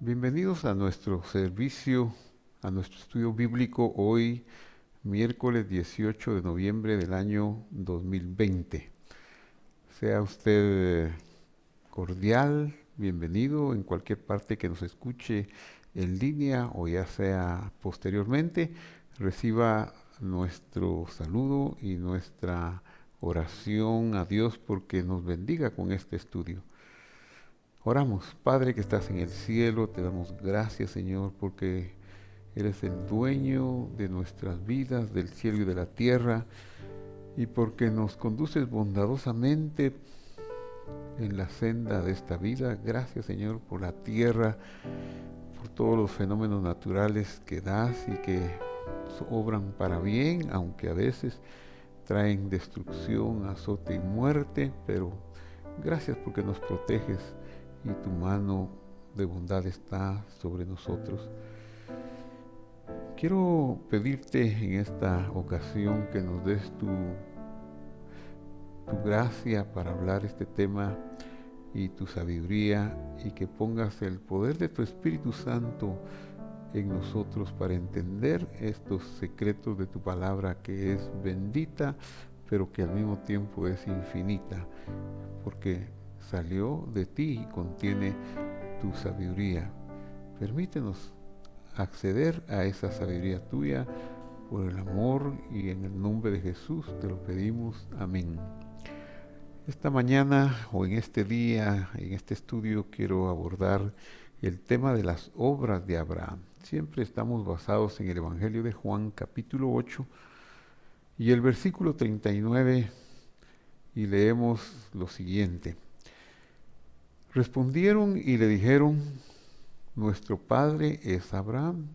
Bienvenidos a nuestro servicio, a nuestro estudio bíblico hoy, miércoles 18 de noviembre del año 2020. Sea usted cordial, bienvenido en cualquier parte que nos escuche en línea o ya sea posteriormente. Reciba nuestro saludo y nuestra oración a Dios porque nos bendiga con este estudio. Oramos, Padre que estás en el cielo, te damos gracias, Señor, porque eres el dueño de nuestras vidas, del cielo y de la tierra, y porque nos conduces bondadosamente en la senda de esta vida. Gracias, Señor, por la tierra, por todos los fenómenos naturales que das y que obran para bien, aunque a veces traen destrucción, azote y muerte, pero gracias porque nos proteges y tu mano de bondad está sobre nosotros. Quiero pedirte en esta ocasión que nos des tu gracia para hablar este tema y tu sabiduría y que pongas el poder de tu Espíritu Santo en nosotros para entender estos secretos de tu palabra que es bendita, pero que al mismo tiempo es infinita, porque salió de ti y contiene tu sabiduría. Permítenos acceder a esa sabiduría tuya por el amor y en el nombre de Jesús te lo pedimos. Amén. Esta mañana o en este día, en este estudio, quiero abordar el tema de las obras de Abraham. Siempre estamos basados en el Evangelio de Juan, capítulo 8, y el versículo 39, y leemos lo siguiente. Respondieron y le dijeron: nuestro padre es Abraham.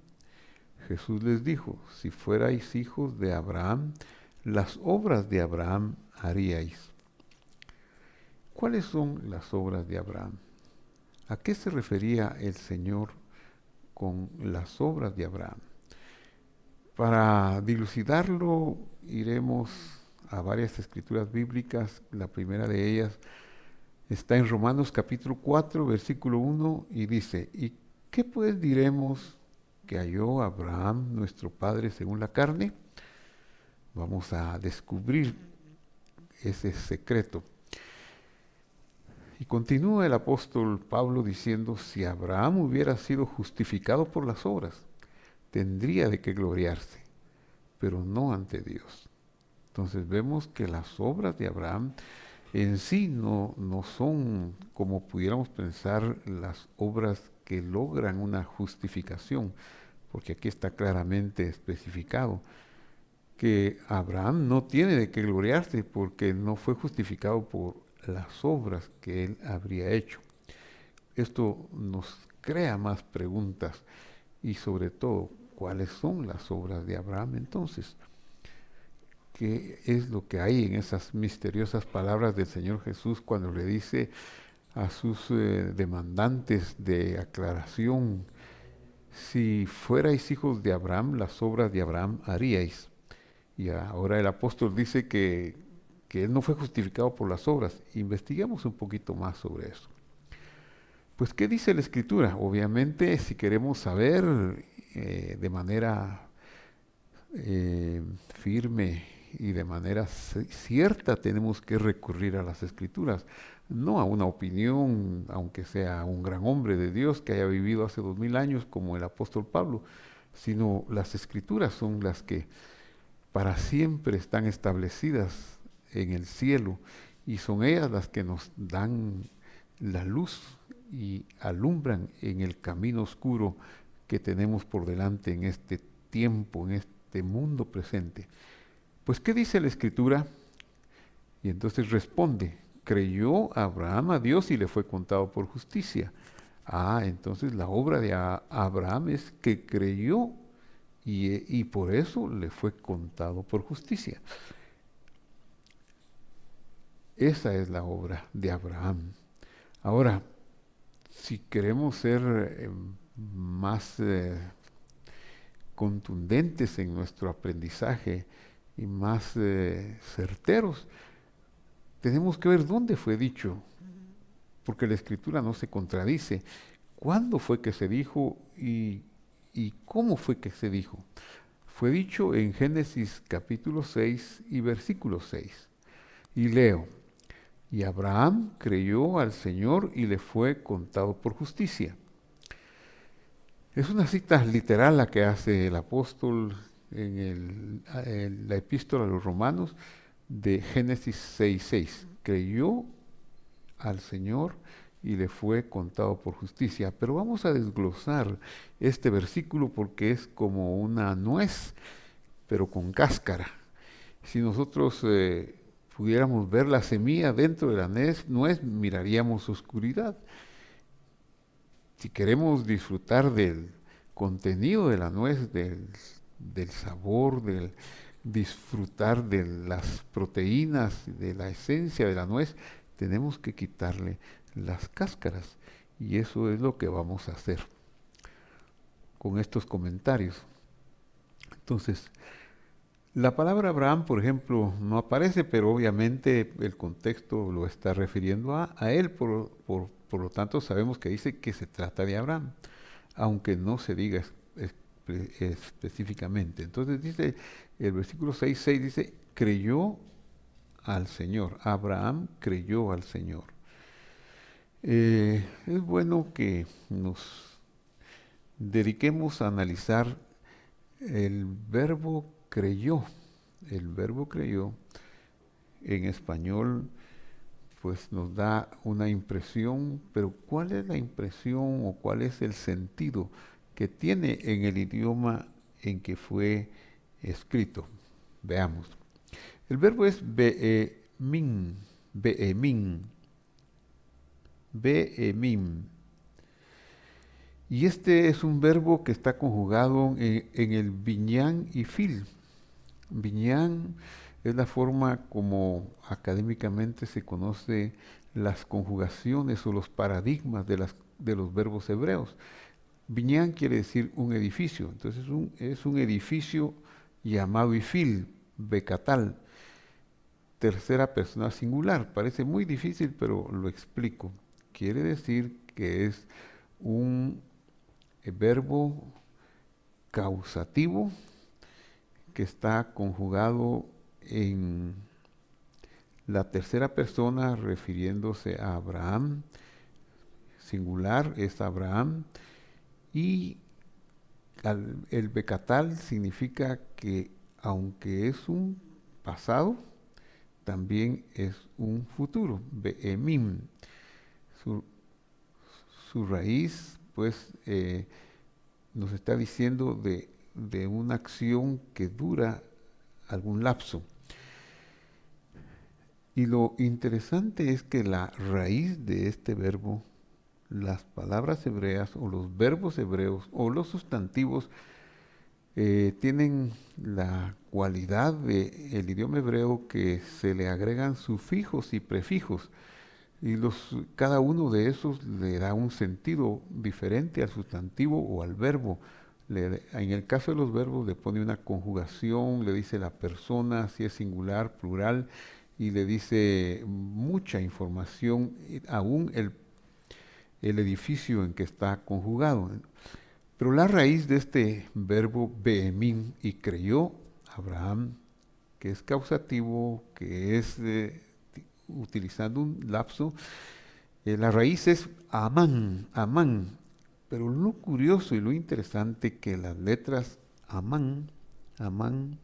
Jesús les dijo: si fuerais hijos de Abraham, las obras de Abraham haríais. ¿Cuáles son las obras de Abraham? ¿A qué se refería el Señor con las obras de Abraham? Para dilucidarlo, iremos a varias escrituras bíblicas. La primera de ellas está en Romanos capítulo 4, versículo 1, y dice: ¿y qué pues diremos que halló Abraham, nuestro padre, según la carne? Vamos a descubrir ese secreto. Y continúa el apóstol Pablo diciendo: si Abraham hubiera sido justificado por las obras, tendría de qué gloriarse, pero no ante Dios. Entonces vemos que las obras de Abraham en sí no son, como pudiéramos pensar, las obras que logran una justificación, porque aquí está claramente especificado que Abraham no tiene de qué gloriarse porque no fue justificado por las obras que él habría hecho. Esto nos crea más preguntas y sobre todo, ¿cuáles son las obras de Abraham entonces? ¿Qué es lo que hay en esas misteriosas palabras del Señor Jesús cuando le dice a sus demandantes de aclaración: si fuerais hijos de Abraham, las obras de Abraham haríais? Y ahora el apóstol dice que él no fue justificado por las obras. Investiguemos un poquito más sobre eso. Pues, ¿qué dice la Escritura? Obviamente, si queremos saber de manera firme y de manera cierta, tenemos que recurrir a las Escrituras, no a una opinión, aunque sea un gran hombre de Dios que haya vivido hace 2000 años como el apóstol Pablo, sino las Escrituras son las que para siempre están establecidas en el cielo y son ellas las que nos dan la luz y alumbran en el camino oscuro que tenemos por delante en este tiempo, en este mundo presente. Pues, ¿qué dice la Escritura? Y entonces responde: creyó Abraham a Dios y le fue contado por justicia. Entonces la obra de Abraham es que creyó y por eso le fue contado por justicia. Esa es la obra de Abraham. Ahora, si queremos ser más contundentes en nuestro aprendizaje y más certeros, tenemos que ver dónde fue dicho, porque la Escritura no se contradice. ¿Cuándo fue que se dijo y cómo fue que se dijo? Fue dicho en Génesis capítulo 6 y versículo 6. Y leo, y Abraham creyó al Señor y le fue contado por justicia. Es una cita literal la que hace el apóstol en la epístola a los Romanos de Génesis 6:6. Creyó al Señor y le fue contado por justicia. Pero vamos a desglosar este versículo porque es como una nuez, pero con cáscara. Si nosotros pudiéramos ver la semilla dentro de la nuez, miraríamos oscuridad. Si queremos disfrutar del contenido de la nuez, del sabor, del disfrutar de las proteínas, de la esencia de la nuez, tenemos que quitarle las cáscaras. Y eso es lo que vamos a hacer con estos comentarios. Entonces, la palabra Abraham, por ejemplo, no aparece, pero obviamente el contexto lo está refiriendo a él, por lo tanto sabemos que dice que se trata de Abraham, aunque no se diga específicamente. Entonces dice, el versículo 6:6 dice, creyó al Señor, Abraham creyó al Señor. Es bueno que nos dediquemos a analizar el verbo creyó. El verbo creyó en español pues nos da una impresión, pero ¿cuál es la impresión o cuál es el sentido que tiene en el idioma en que fue escrito? Veamos. El verbo es be'emin, be'emin, be'emim. Y este es un verbo que está conjugado en el binyan y fil. Binyan es la forma como académicamente se conoce las conjugaciones o los paradigmas de los verbos hebreos. Binyan quiere decir un edificio, entonces es un edificio llamado ifil, becatal, tercera persona singular. Parece muy difícil, pero lo explico. Quiere decir que es un verbo causativo que está conjugado en la tercera persona refiriéndose a Abraham, singular es Abraham, y el becatal significa que aunque es un pasado, también es un futuro, be'emim. Su raíz, pues, nos está diciendo de una acción que dura algún lapso. Y lo interesante es que la raíz de este verbo, las palabras hebreas o los verbos hebreos o los sustantivos tienen la cualidad del idioma hebreo que se le agregan sufijos y prefijos. Y cada uno de esos le da un sentido diferente al sustantivo o al verbo. En el caso de los verbos le pone una conjugación, le dice la persona, si es singular, plural, y le dice mucha información, aún el edificio en que está conjugado. Pero la raíz de este verbo be'emim y creyó Abraham, que es causativo, que es utilizando un lapso, la raíz es amán, amán. Pero lo curioso y lo interesante que las letras amán, amán,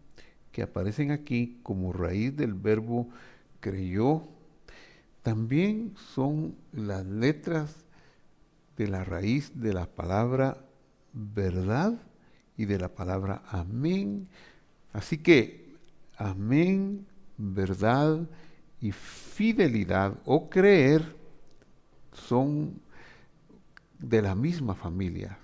que aparecen aquí como raíz del verbo creyó, también son las letras de la raíz de la palabra verdad y de la palabra amén. Así que amén, verdad y fidelidad o creer son de la misma familia,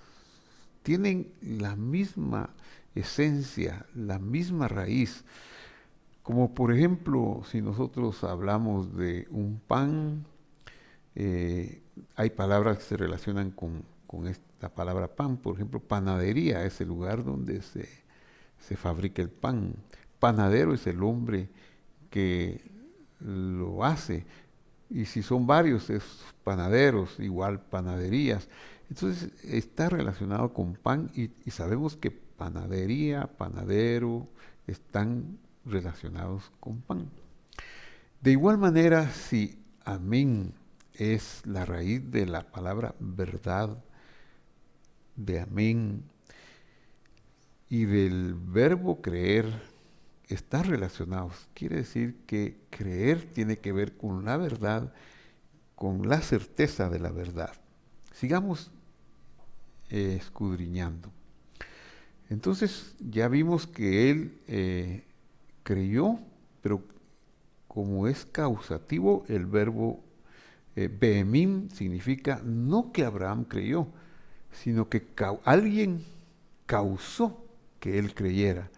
tienen la misma esencia, la misma raíz. Como por ejemplo, si nosotros hablamos de un pan, hay palabras que se relacionan con esta palabra pan. Por ejemplo, panadería es el lugar donde se fabrica el pan. Panadero es el hombre que lo hace. Y si son varios, es panaderos, igual panaderías. Entonces está relacionado con pan y sabemos que panadería, panadero están relacionados con pan. De igual manera, si amén es la raíz de la palabra verdad, de amén y del verbo creer, están relacionados. Quiere decir que creer tiene que ver con la verdad, con la certeza de la verdad. Sigamos escudriñando. Entonces ya vimos que él creyó, pero como es causativo, el verbo behemim significa no que Abraham creyó, sino que alguien causó que él creyera.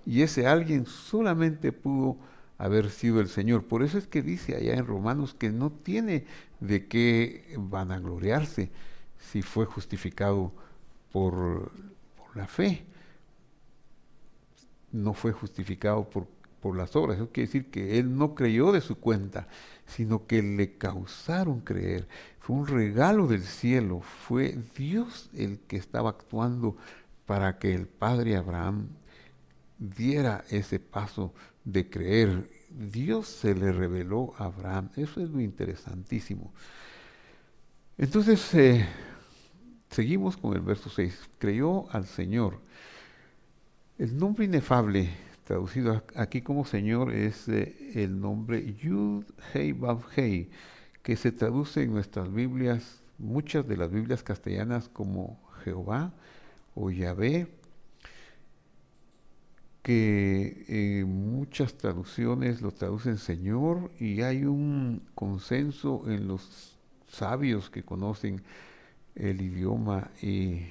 Y ese alguien solamente pudo haber sido el Señor. Por eso es que dice allá en Romanos que no tiene de qué vanagloriarse si fue justificado por la fe. No fue justificado por las obras. Eso quiere decir que él no creyó de su cuenta, sino que le causaron creer. Fue un regalo del cielo. Fue Dios el que estaba actuando para que el padre Abraham diera ese paso de creer. Dios se le reveló a Abraham. Eso es lo interesantísimo. Entonces, seguimos con el verso 6. Creyó al Señor. El nombre inefable, traducido aquí como Señor, es el nombre Yud Hei Vav Hei, que se traduce en nuestras Biblias, muchas de las Biblias castellanas, como Jehová o Yahvé, que en muchas traducciones lo traducen Señor, y hay un consenso en los sabios que conocen el idioma y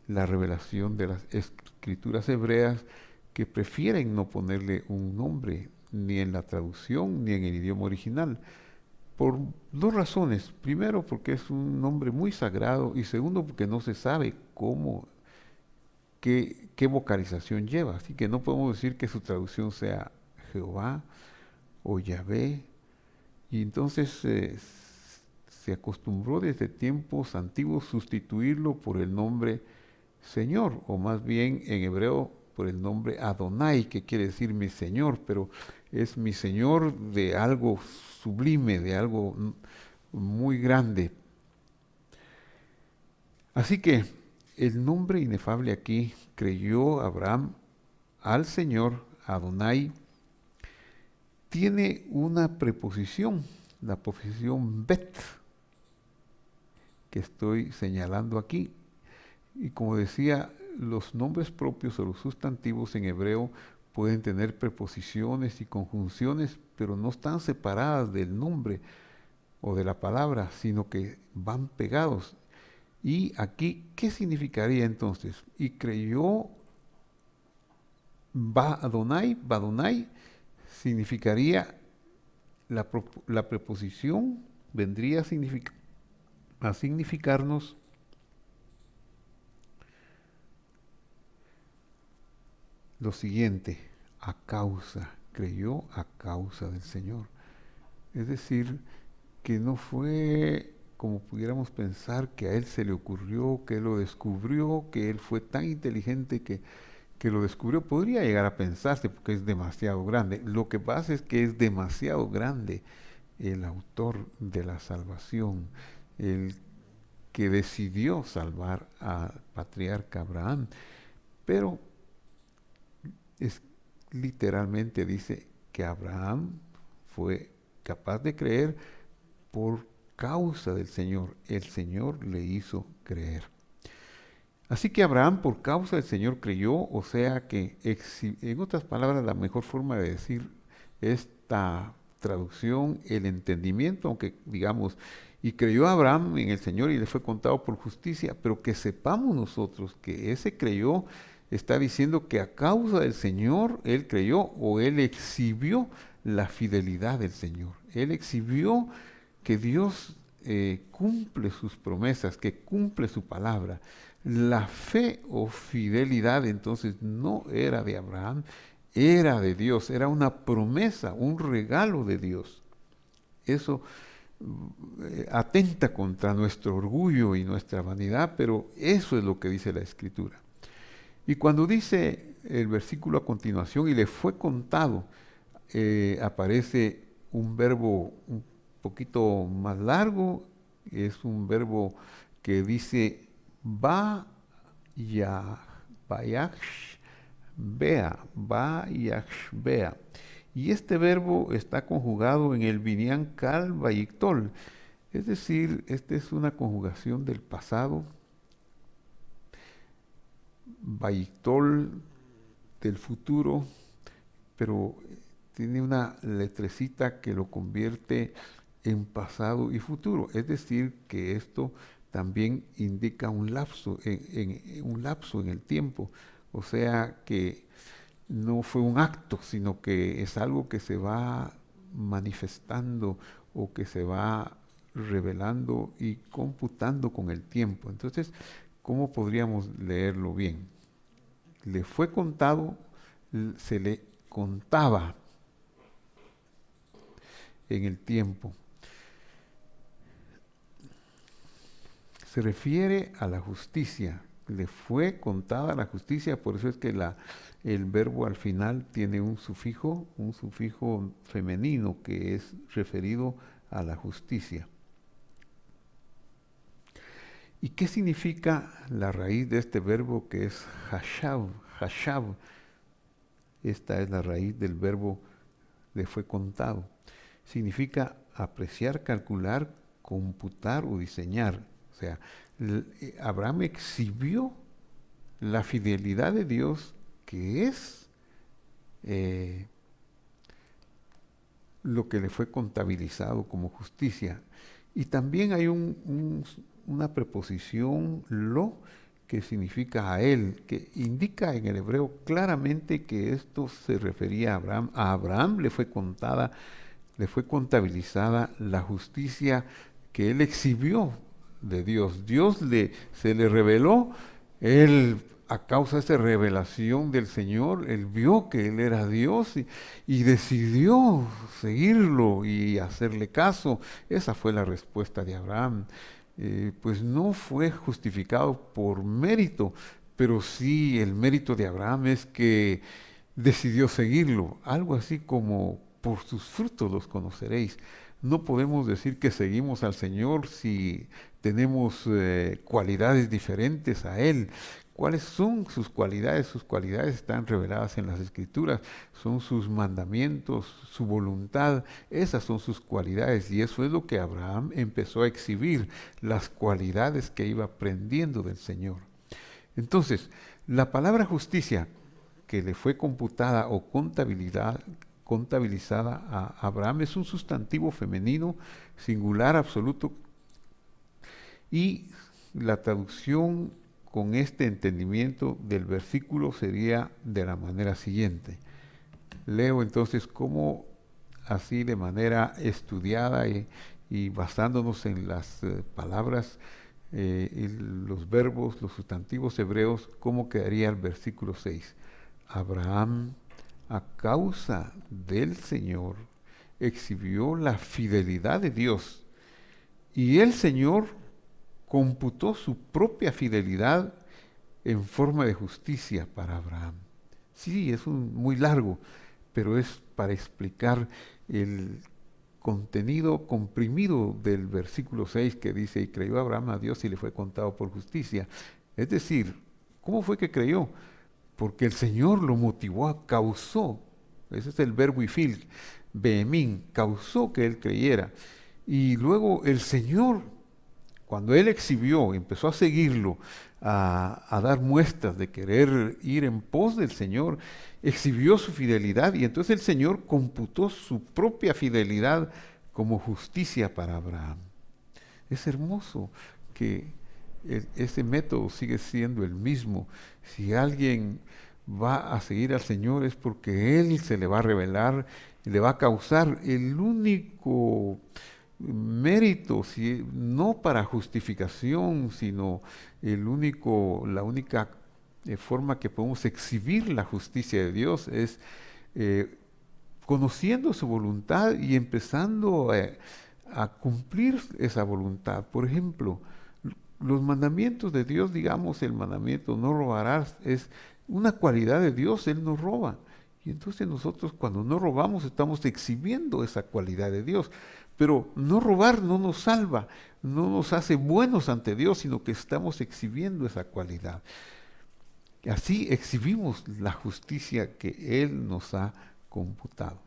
la revelación de las escrituras hebreas, que prefieren no ponerle un nombre ni en la traducción ni en el idioma original, por dos razones. Primero, porque es un nombre muy sagrado, y segundo, porque no se sabe qué vocalización lleva. Así que no podemos decir que su traducción sea Jehová o Yahvé. Y entonces se acostumbró desde tiempos antiguos sustituirlo por el nombre Señor, o más bien en hebreo por el nombre Adonai, que quiere decir mi Señor, pero es mi Señor de algo sublime, de algo muy grande. Así que el nombre inefable aquí, creyó Abraham al Señor, Adonai, tiene una preposición, la preposición bet, que estoy señalando aquí. Y como decía, los nombres propios o los sustantivos en hebreo pueden tener preposiciones y conjunciones, pero no están separadas del nombre o de la palabra, sino que van pegados. Y aquí, ¿qué significaría entonces? Y creyó Badonai significaría, la preposición vendría a significarnos lo siguiente: a causa, creyó a causa del Señor. Es decir, que no fue como pudiéramos pensar, que a él se le ocurrió, que él lo descubrió, que él fue tan inteligente que lo descubrió. Podría llegar a pensarse, porque es demasiado grande. Lo que pasa es que es demasiado grande el autor de la salvación, el que decidió salvar al patriarca Abraham. Pero es literalmente dice que Abraham fue capaz de creer por causa del Señor. El Señor le hizo creer. Así que Abraham por causa del Señor creyó, o sea que, en otras palabras, la mejor forma de decir esta traducción, el entendimiento, aunque digamos, y creyó Abraham en el Señor y le fue contado por justicia, pero que sepamos nosotros que ese creyó está diciendo que a causa del Señor él creyó, o él exhibió la fidelidad del Señor. Él exhibió que Dios cumple sus promesas, que cumple su palabra. La fe o fidelidad entonces no era de Abraham, era de Dios, era una promesa, un regalo de Dios. Eso atenta contra nuestro orgullo y nuestra vanidad, pero eso es lo que dice la Escritura. Y cuando dice el versículo a continuación, y le fue contado, aparece un verbo un poquito más largo, es un verbo que dice va ya, vea. Y este verbo está conjugado en el Binyan Kal Vayictol, es decir, esta es una conjugación del pasado, Vayictol del futuro, pero tiene una letrecita que lo convierte en pasado y futuro. Es decir, que esto también indica un lapso un lapso en el tiempo. O sea que no fue un acto, sino que es algo que se va manifestando o que se va revelando y computando con el tiempo. Entonces, ¿cómo podríamos leerlo bien? Le fue contado, se le contaba en el tiempo. Se refiere a la justicia. Le fue contada la justicia, por eso es que el verbo al final tiene un sufijo femenino que es referido a la justicia. ¿Y qué significa la raíz de este verbo que es hashav? Hashav. Esta es la raíz del verbo le fue contado. Significa apreciar, calcular, computar o diseñar. O sea, Abraham exhibió la fidelidad de Dios, que es lo que le fue contabilizado como justicia. Y también hay una preposición lo, que significa a él, que indica en el hebreo claramente que esto se refería a Abraham. A Abraham le fue contabilizada la justicia que él exhibió de Dios. Se le reveló, él a causa de esa revelación del Señor, él vio que él era Dios y decidió seguirlo y hacerle caso. Esa fue la respuesta de Abraham. Pues no fue justificado por mérito, pero sí el mérito de Abraham es que decidió seguirlo, algo así como por sus frutos los conoceréis. No podemos decir que seguimos al Señor si tenemos cualidades diferentes a Él. ¿Cuáles son sus cualidades? Sus cualidades están reveladas en las Escrituras, son sus mandamientos, su voluntad, esas son sus cualidades y eso es lo que Abraham empezó a exhibir, las cualidades que iba aprendiendo del Señor. Entonces, la palabra justicia que le fue computada o contabilizada a Abraham es un sustantivo femenino, singular, absoluto, y la traducción con este entendimiento del versículo sería de la manera siguiente. Leo entonces cómo así de manera estudiada y basándonos en las palabras, y los verbos, los sustantivos hebreos, cómo quedaría el versículo 6. Abraham, a causa del Señor, exhibió la fidelidad de Dios y el Señor computó su propia fidelidad en forma de justicia para Abraham. Sí, es muy largo, pero es para explicar el contenido comprimido del versículo 6 que dice, y creyó Abraham a Dios y le fue contado por justicia. Es decir, ¿cómo fue que creyó? Porque el Señor lo motivó, causó, ese es el verbo ifil, behemín, causó que él creyera. Y luego el Señor, cuando él exhibió, empezó a seguirlo, a dar muestras de querer ir en pos del Señor, exhibió su fidelidad y entonces el Señor computó su propia fidelidad como justicia para Abraham. Es hermoso que ese método sigue siendo el mismo. Si alguien va a seguir al Señor es porque Él se le va a revelar, le va a causar el único mérito, no para justificación, sino la única forma que podemos exhibir la justicia de Dios es conociendo su voluntad y empezando a cumplir esa voluntad. Por ejemplo, los mandamientos de Dios, digamos, el mandamiento no robarás, es una cualidad de Dios, Él no roba. Y entonces nosotros cuando no robamos estamos exhibiendo esa cualidad de Dios. Pero no robar no nos salva, no nos hace buenos ante Dios, sino que estamos exhibiendo esa cualidad. Así exhibimos la justicia que Él nos ha computado.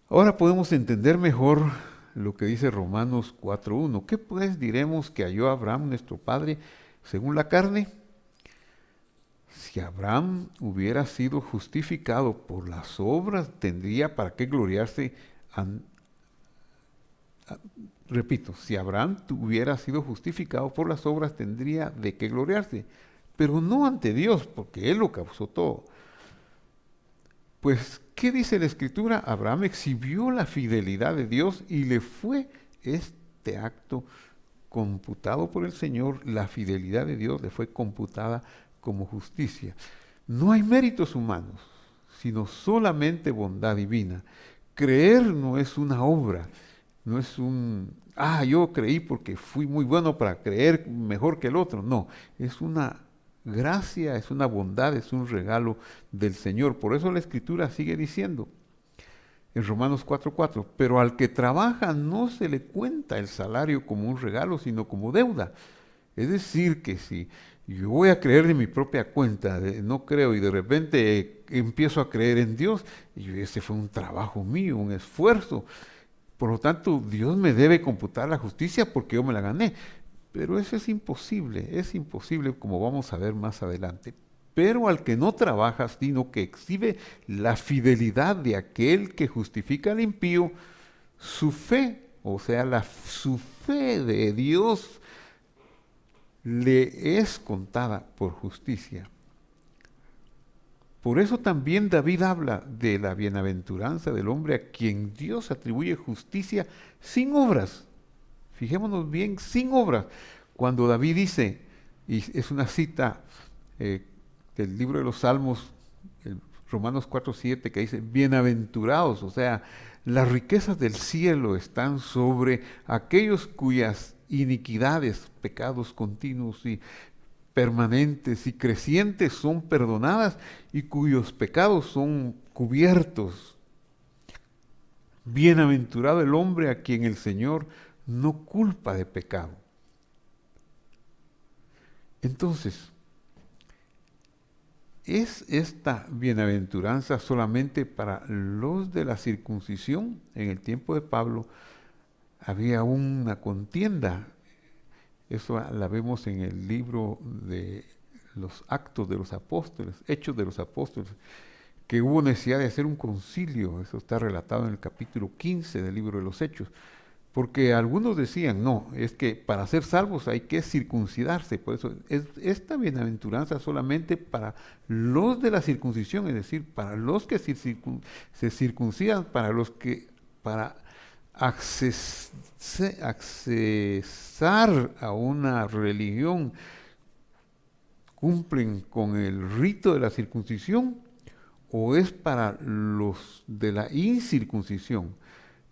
Ahora podemos entender mejor lo que dice Romanos 4.1. ¿Qué pues diremos que halló Abraham nuestro padre según la carne? Si Abraham hubiera sido justificado por las obras, tendría para qué gloriarse. Repito, si Abraham hubiera sido justificado por las obras, tendría de qué gloriarse, pero no ante Dios, porque Él lo causó todo. Pues, ¿qué dice la Escritura? Abraham exhibió la fidelidad de Dios y le fue este acto computado por el Señor, la fidelidad de Dios le fue computada como justicia. No hay méritos humanos, sino solamente bondad divina. Creer no es una obra, no es yo creí porque fui muy bueno para creer mejor que el otro. No, es una gracia, es una bondad, es un regalo del Señor. Por eso la Escritura sigue diciendo en Romanos 4.4, pero al que trabaja no se le cuenta el salario como un regalo, sino como deuda. Es decir, que si yo voy a creer de mi propia cuenta, no creo, y de repente empiezo a creer en Dios, y ese fue un trabajo mío, un esfuerzo. Por lo tanto, Dios me debe computar la justicia porque yo me la gané. Pero eso es imposible como vamos a ver más adelante. Pero al que no trabaja, sino que exhibe la fidelidad de aquel que justifica al impío, su fe, o sea, su fe de Dios le es contada por justicia. Por eso también David habla de la bienaventuranza del hombre a quien Dios atribuye justicia sin obras. Fijémonos bien, sin obras. Cuando David dice, y es una cita del libro de los Salmos, Romanos 4.7, que dice, bienaventurados, o sea, las riquezas del cielo están sobre aquellos cuyas iniquidades, pecados continuos y permanentes y crecientes son perdonadas y cuyos pecados son cubiertos. Bienaventurado el hombre a quien el Señor no culpa de pecado. Entonces, ¿es esta bienaventuranza solamente para los de la circuncisión? En el tiempo de Pablo había una contienda. Eso la vemos en el libro de los Actos de los Apóstoles, Hechos de los Apóstoles, que hubo necesidad de hacer un concilio. Eso está relatado en el capítulo 15 del libro de los Hechos. Porque algunos decían, no, es que para ser salvos hay que circuncidarse. Por eso es esta bienaventuranza solamente para los de la circuncisión, es decir, para los que se circuncidan, para los que para accesar a una religión cumplen con el rito de la circuncisión, o es para los de la incircuncisión.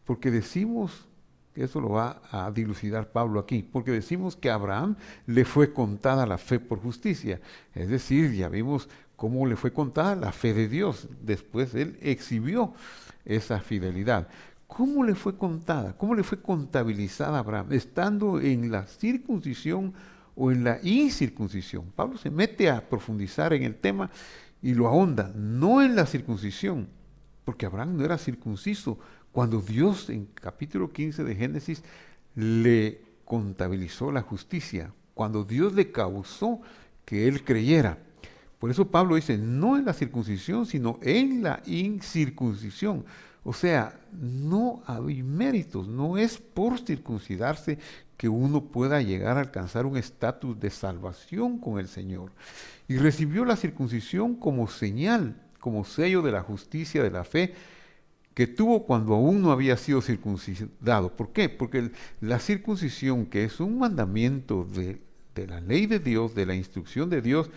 Porque decimos, eso lo va a dilucidar Pablo aquí, porque decimos que a Abraham le fue contada la fe por justicia. Es decir, ya vimos cómo le fue contada la fe de Dios. Después él exhibió esa fidelidad. ¿Cómo le fue contada? ¿Cómo le fue contabilizada a Abraham? ¿Estando en la circuncisión o en la incircuncisión? Pablo se mete a profundizar en el tema y lo ahonda, no en la circuncisión, porque Abraham no era circunciso, cuando Dios en capítulo 15 de Génesis le contabilizó la justicia, cuando Dios le causó que él creyera. Por eso Pablo dice, no en la circuncisión, sino en la incircuncisión. O sea, no hay méritos, no es por circuncidarse que uno pueda llegar a alcanzar un estatus de salvación con el Señor. Y recibió la circuncisión como señal, como sello de la justicia, de la fe, que tuvo cuando aún no había sido circuncidado. ¿Por qué? Porque la circuncisión, que es un mandamiento de la ley de Dios, de la instrucción de Dios,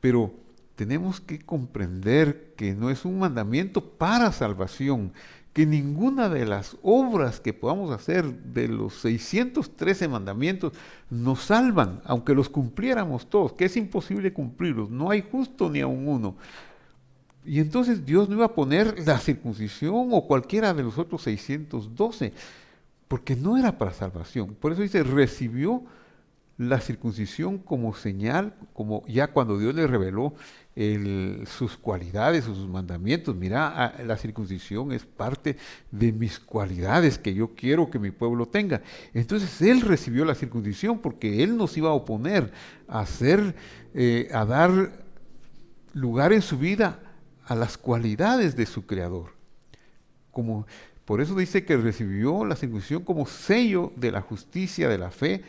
pero tenemos que comprender que no es un mandamiento para salvación, que ninguna de las obras que podamos hacer de los 613 mandamientos nos salvan, aunque los cumpliéramos todos, que es imposible cumplirlos, no hay justo ni aun uno. Y entonces Dios no iba a poner la circuncisión o cualquiera de los otros 612, porque no era para salvación. Por eso dice, recibió la circuncisión como señal, como ya cuando Dios le reveló sus cualidades o sus mandamientos. Mira, la circuncisión es parte de mis cualidades que yo quiero que mi pueblo tenga. Entonces Él recibió la circuncisión porque Él nos iba a oponer a a dar lugar en su vida a las cualidades de su Creador. Por eso dice que recibió la circuncisión como sello de la justicia, de la fe,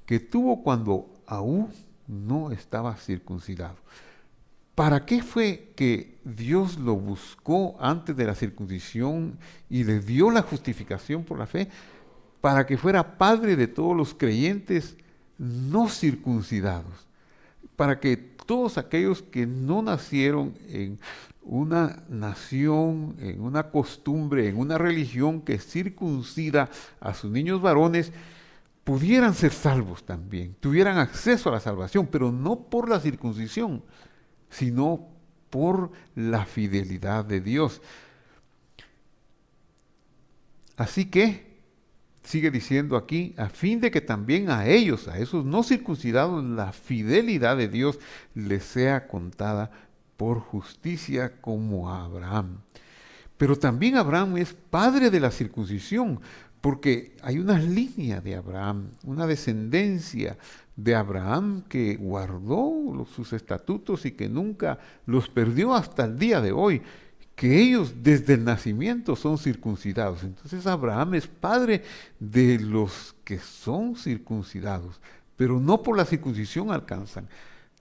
que tuvo cuando aún no estaba circuncidado. ¿Para qué fue que Dios lo buscó antes de la circuncisión y le dio la justificación por la fe? Para que fuera padre de todos los creyentes no circuncidados. Para que todos aquellos que no nacieron en una nación, en una costumbre, en una religión que circuncida a sus niños varones, pudieran ser salvos también, tuvieran acceso a la salvación, pero no por la circuncisión, sino por la fidelidad de Dios. Así que, sigue diciendo aquí, a fin de que también a ellos, a esos no circuncidados, la fidelidad de Dios les sea contada por justicia como a Abraham. Pero también Abraham es padre de la circuncisión, porque hay una línea de Abraham, una descendencia de Abraham que guardó sus estatutos y que nunca los perdió hasta el día de hoy, que ellos desde el nacimiento son circuncidados. Entonces Abraham es padre de los que son circuncidados, pero no por la circuncisión alcanzan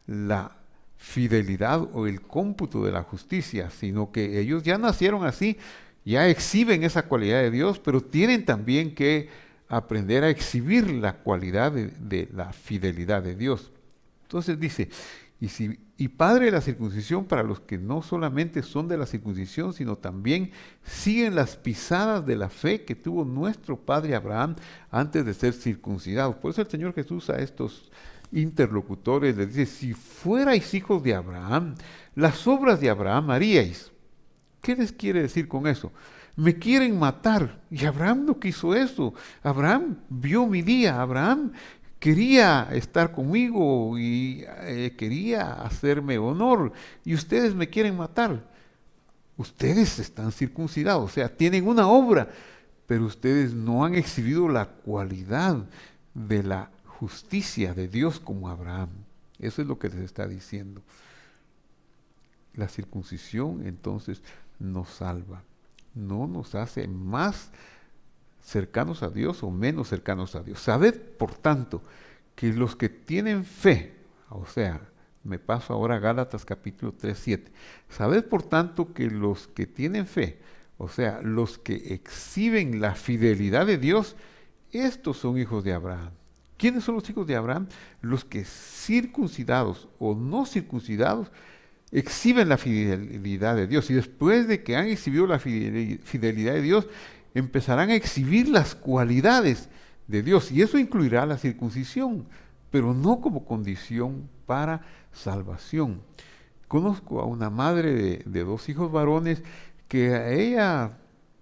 la fidelidad o el cómputo de la justicia, sino que ellos ya nacieron así, ya exhiben esa cualidad de Dios, pero tienen también que aprender a exhibir la cualidad de la fidelidad de Dios. Entonces dice, y padre de la circuncisión para los que no solamente son de la circuncisión, sino también siguen las pisadas de la fe que tuvo nuestro padre Abraham antes de ser circuncidado. Por eso el Señor Jesús a estos interlocutores les dice, si fuerais hijos de Abraham, las obras de Abraham haríais. ¿Qué les quiere decir con eso? Me quieren matar. Y Abraham no quiso eso. Abraham vio mi día. Abraham quería estar conmigo y quería hacerme honor. Y ustedes me quieren matar. Ustedes están circuncidados, o sea, tienen una obra, pero ustedes no han exhibido la cualidad de la justicia de Dios como Abraham. Eso es lo que les está diciendo. La circuncisión entonces nos salva, no nos hace más cercanos a Dios o menos cercanos a Dios. Sabed, por tanto, que los que tienen fe, o sea, me paso ahora a Gálatas capítulo 3, 7. Sabed, por tanto, que los que tienen fe, o sea, los que exhiben la fidelidad de Dios, estos son hijos de Abraham. ¿Quiénes son los hijos de Abraham? Los que circuncidados o no circuncidados exhiben la fidelidad de Dios. Y después de que han exhibido la fidelidad de Dios, empezarán a exhibir las cualidades de Dios. Y eso incluirá la circuncisión, pero no como condición para salvación. Conozco a una madre de 2 hijos varones que a ella,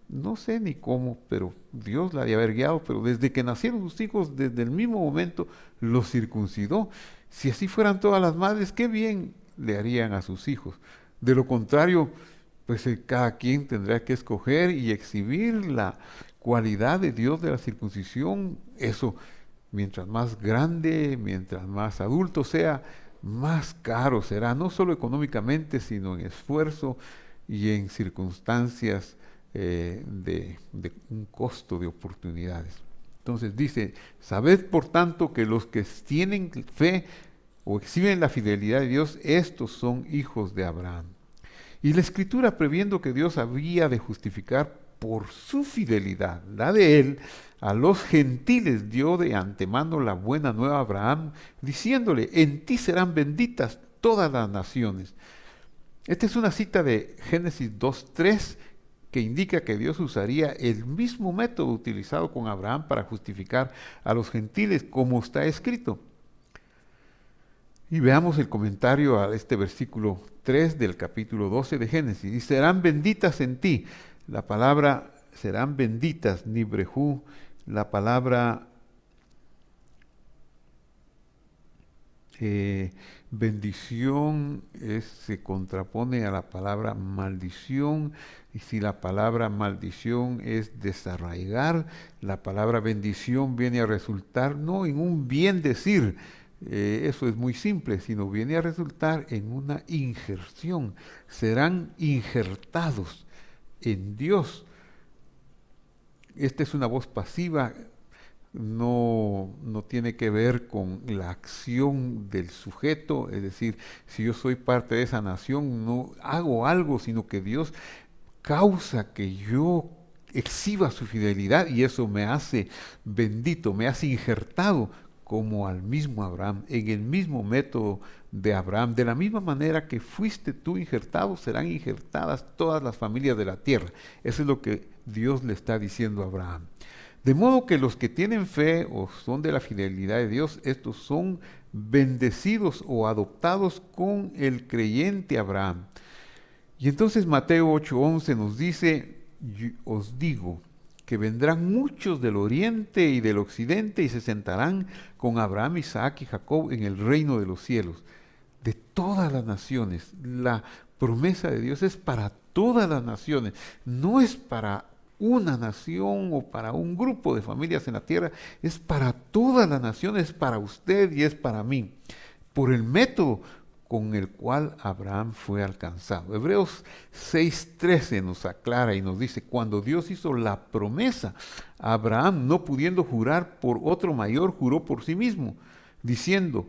no sé ni cómo, pero Dios la había haber guiado, pero desde que nacieron sus hijos, desde el mismo momento, los circuncidó. Si así fueran todas las madres, qué bien le harían a sus hijos. De lo contrario, pues cada quien tendrá que escoger y exhibir la cualidad de Dios de la circuncisión. Eso, mientras más grande, mientras más adulto sea, más caro será, no solo económicamente, sino en esfuerzo y en circunstancias de un costo de oportunidades. Entonces dice, sabed por tanto que los que tienen fe o exhiben la fidelidad de Dios, estos son hijos de Abraham. Y la Escritura, previendo que Dios había de justificar por su fidelidad, la de él, a los gentiles, dio de antemano la buena nueva a Abraham, diciéndole, en ti serán benditas todas las naciones. Esta es una cita de Génesis 2:3, que indica que Dios usaría el mismo método utilizado con Abraham para justificar a los gentiles, como está escrito. Y veamos el comentario a este versículo 3 del capítulo 12 de Génesis. Y serán benditas en ti. La palabra serán benditas, nibrejú, la palabra bendición se contrapone a la palabra maldición, y si la palabra maldición es desarraigar, la palabra bendición viene a resultar no en un bien decir, eso es muy simple, sino viene a resultar en una injerción. Serán injertados en Dios. Esta es una voz pasiva. No tiene que ver con la acción del sujeto, es decir, si yo soy parte de esa nación, no hago algo, sino que Dios causa que yo exhiba su fidelidad y eso me hace bendito, me hace injertado como al mismo Abraham, en el mismo método de Abraham. De la misma manera que fuiste tú injertado, serán injertadas todas las familias de la tierra. Eso es lo que Dios le está diciendo a Abraham. De modo que los que tienen fe o son de la fidelidad de Dios, estos son bendecidos o adoptados con el creyente Abraham. Y entonces Mateo 8:11 nos dice, os digo que vendrán muchos del oriente y del occidente y se sentarán con Abraham, Isaac y Jacob en el reino de los cielos. De todas las naciones, la promesa de Dios es para todas las naciones, no es para una nación o para un grupo de familias en la tierra, es para todas las naciones, para usted y es para mí, por el método con el cual Abraham fue alcanzado. Hebreos 6:13 nos aclara y nos dice, cuando Dios hizo la promesa a Abraham, no pudiendo jurar por otro mayor, juró por sí mismo, diciendo,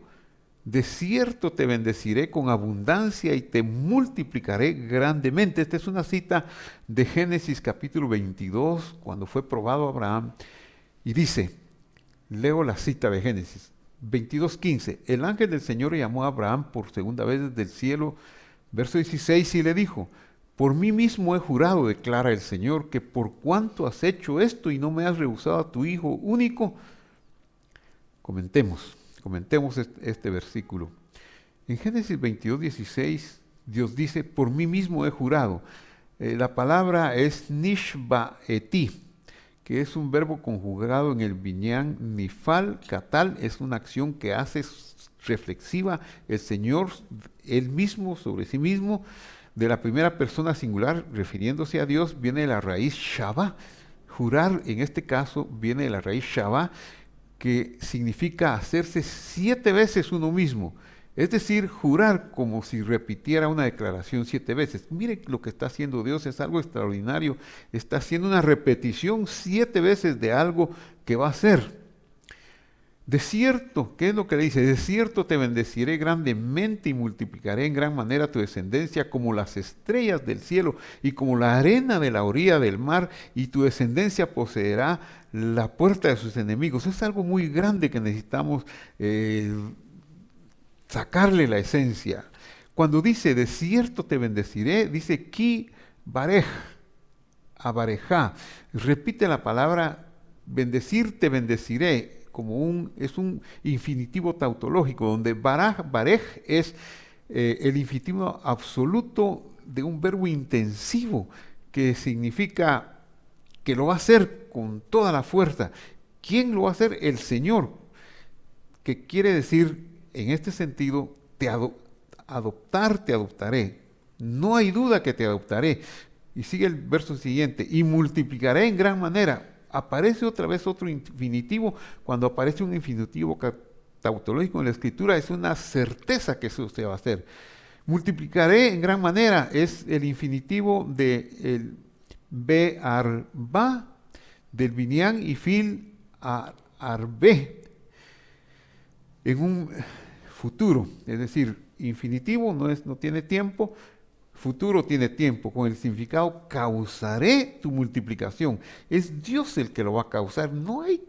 de cierto te bendeciré con abundancia y te multiplicaré grandemente. Esta es una cita de Génesis capítulo 22, cuando fue probado Abraham. Y dice, leo la cita de Génesis 22:15. El ángel del Señor llamó a Abraham por segunda vez desde el cielo. Verso 16, y le dijo, por mí mismo he jurado, declara el Señor, que por cuanto has hecho esto y no me has rehusado a tu hijo único. Comentemos este versículo. En Génesis 22:16, Dios dice, por mí mismo he jurado. La palabra es nishbaeti, que es un verbo conjugado en el binyan nifal, katal, es una acción que hace reflexiva el Señor, Él mismo, sobre sí mismo, de la primera persona singular, refiriéndose a Dios, viene de la raíz shabá. Jurar, en este caso, viene de la raíz shabá, que significa hacerse 7 veces uno mismo. Es decir, jurar como si repitiera una declaración 7 veces. Miren lo que está haciendo Dios, es algo extraordinario. Está haciendo una repetición 7 veces de algo que va a hacer. De cierto, ¿qué es lo que le dice? De cierto te bendeciré grandemente y multiplicaré en gran manera tu descendencia como las estrellas del cielo y como la arena de la orilla del mar, y tu descendencia poseerá la puerta de sus enemigos. Es algo muy grande que necesitamos sacarle la esencia. Cuando dice de cierto te bendeciré, dice ki barej, abarejá. Repite la palabra bendecir, te bendeciré. Es un infinitivo tautológico, donde barej es el infinitivo absoluto de un verbo intensivo, que significa que lo va a hacer con toda la fuerza. ¿Quién lo va a hacer? El Señor, que quiere decir, en este sentido, adoptar, te adoptaré. No hay duda que te adoptaré. Y sigue el verso siguiente, y multiplicaré en gran manera. Aparece otra vez otro infinitivo. Cuando aparece un infinitivo tautológico en la Escritura, es una certeza que eso se va a hacer. Multiplicaré en gran manera es el infinitivo del be'arba, del binyan y fil arbe, en un futuro. Es decir, infinitivo no tiene tiempo, futuro tiene tiempo, con el significado causaré tu multiplicación. Es Dios el que lo va a causar. No hay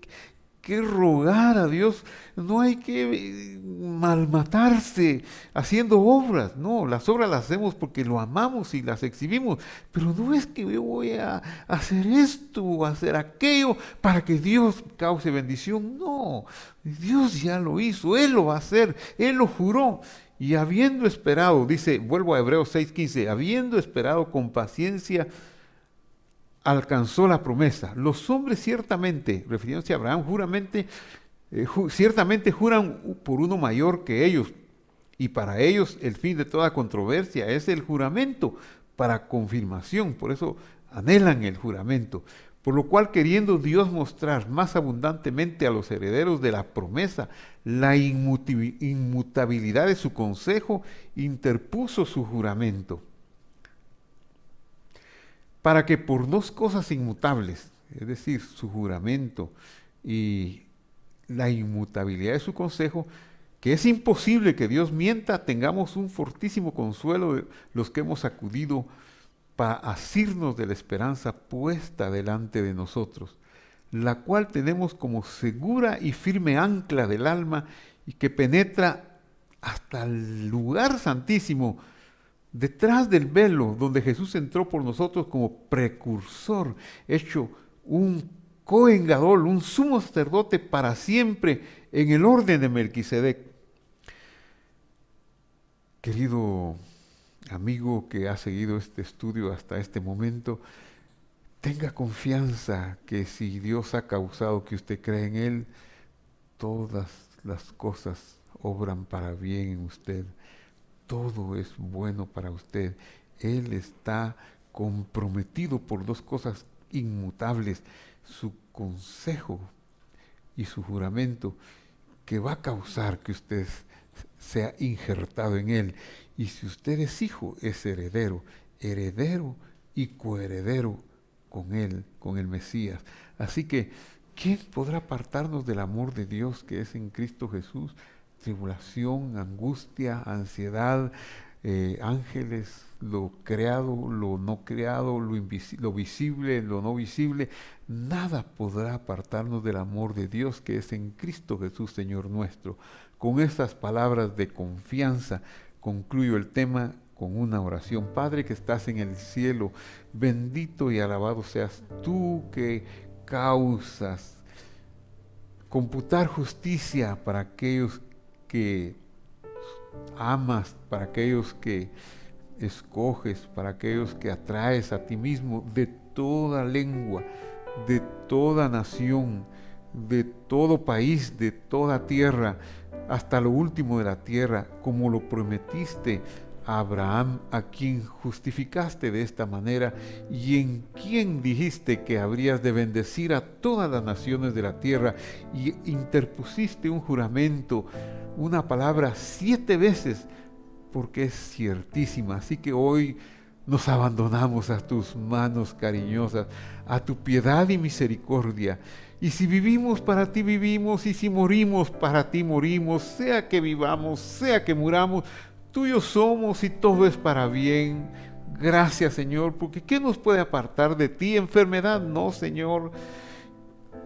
que rogar a Dios, no hay que malmatarse haciendo obras. No, las obras las hacemos porque lo amamos y las exhibimos, pero no es que yo voy a hacer esto o hacer aquello para que Dios cause bendición. No, Dios ya lo hizo, Él lo va a hacer, Él lo juró. Y habiendo esperado, dice, vuelvo a Hebreos 6:15, habiendo esperado con paciencia, alcanzó la promesa. Los hombres ciertamente, refiriéndose a Abraham, ciertamente juran por uno mayor que ellos, y para ellos el fin de toda controversia es el juramento para confirmación. Por eso anhelan el juramento. Por lo cual, queriendo Dios mostrar más abundantemente a los herederos de la promesa la inmutabilidad de su consejo, interpuso su juramento, para que por dos cosas inmutables, es decir, su juramento y la inmutabilidad de su consejo, que es imposible que Dios mienta, tengamos un fortísimo consuelo de los que hemos acudido para asirnos de la esperanza puesta delante de nosotros, la cual tenemos como segura y firme ancla del alma y que penetra hasta el lugar santísimo, detrás del velo donde Jesús entró por nosotros como precursor, hecho un Cohen Gadol, un sumo sacerdote para siempre en el orden de Melquisedec. Querido amigo que ha seguido este estudio hasta este momento, tenga confianza que si Dios ha causado que usted crea en Él, todas las cosas obran para bien en usted. Todo es bueno para usted. Él está comprometido por dos cosas inmutables, su consejo y su juramento, que va a causar que usted sea injertado en Él. Y si usted es hijo, es heredero y coheredero con Él, con el Mesías. Así que, ¿quién podrá apartarnos del amor de Dios que es en Cristo Jesús? Tribulación, angustia, ansiedad, ángeles, lo creado, lo no creado, lo visible, lo no visible. Nada podrá apartarnos del amor de Dios que es en Cristo Jesús, Señor nuestro. Con estas palabras de confianza concluyo el tema con una oración. Padre que estás en el cielo, bendito y alabado seas tú que causas computar justicia para aquellos que amas, para aquellos que escoges, para aquellos que atraes a ti mismo, de toda lengua, de toda nación, de todo país, de toda tierra, hasta lo último de la tierra, como lo prometiste a Abraham, a quien justificaste de esta manera y en quien dijiste que habrías de bendecir a todas las naciones de la tierra, y interpusiste un juramento, una palabra 7 veces, porque es ciertísima. Así que hoy nos abandonamos a tus manos cariñosas, a tu piedad y misericordia. Y si vivimos, para ti vivimos, y si morimos, para ti morimos, sea que vivamos, sea que muramos, tuyos somos y todo es para bien. Gracias, Señor, porque ¿qué nos puede apartar de ti? Enfermedad no, Señor.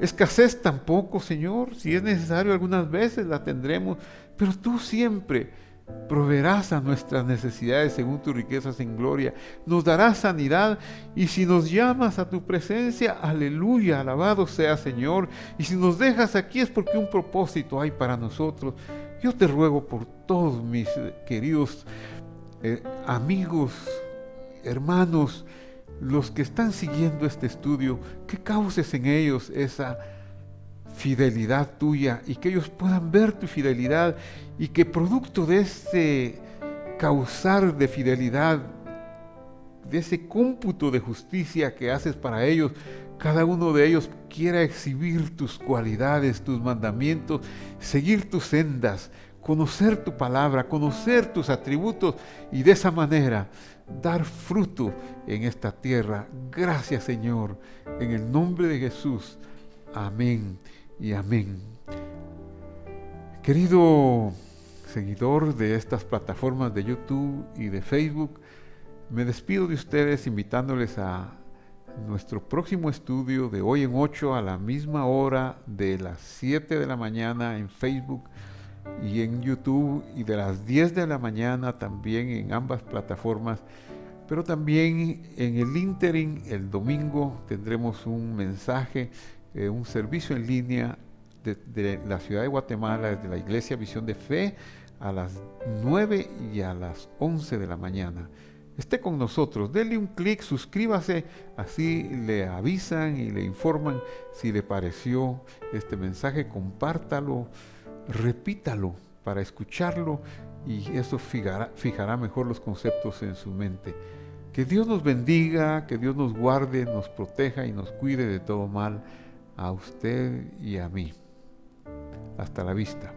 Escasez tampoco, Señor. Si es necesario, algunas veces la tendremos, pero tú siempre proveerás a nuestras necesidades según tus riquezas en gloria. Nos darás sanidad, y si nos llamas a tu presencia, aleluya, alabado sea, Señor. Y si nos dejas aquí es porque un propósito hay para nosotros. Yo te ruego por todos mis queridos amigos, hermanos, los que están siguiendo este estudio, que causes en ellos esa fidelidad tuya y que ellos puedan ver tu fidelidad, y que producto de ese causar de fidelidad, de ese cómputo de justicia que haces para ellos, cada uno de ellos quiera exhibir tus cualidades, tus mandamientos, seguir tus sendas, conocer tu palabra, conocer tus atributos, y de esa manera dar fruto en esta tierra. Gracias, Señor, en el nombre de Jesús. Amén y amén. Querido seguidor de estas plataformas de YouTube y de Facebook, me despido de ustedes invitándoles a nuestro próximo estudio de hoy en 8 a la misma hora, de las 7 de la mañana en Facebook y en YouTube, y de las 10 de la mañana también en ambas plataformas. Pero también en el ínterin, el domingo, tendremos un mensaje, un servicio en línea de la ciudad de Guatemala, desde la Iglesia Visión de Fe, a las 9 y a las 11 de la mañana. Esté con nosotros, denle un clic, suscríbase, así le avisan y le informan si le pareció este mensaje, compártalo, repítalo para escucharlo, y eso fijará mejor los conceptos en su mente. Que Dios nos bendiga, que Dios nos guarde, nos proteja y nos cuide de todo mal, a usted y a mí. Hasta la vista.